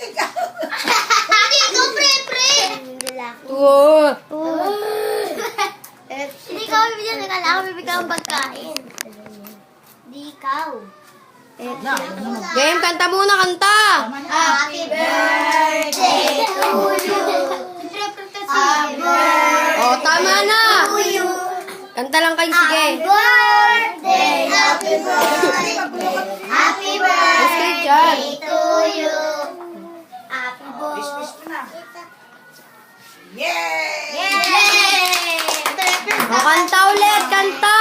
Hindi, ikaw, pre. Oo. Hindi ikaw bibigyan ng kala. Ako bibigyan ng pagkain. Hindi ikaw. Game, kanta muna, kanta. Happy birthday to you. Happy birthday Oh, tama na. to you. Kanta lang kayo, sige. Happy birthday. Happy birthday. Happy birthday dyan. to you. Happy birthday. Yay! Yay! O, kanta ulit, kanta.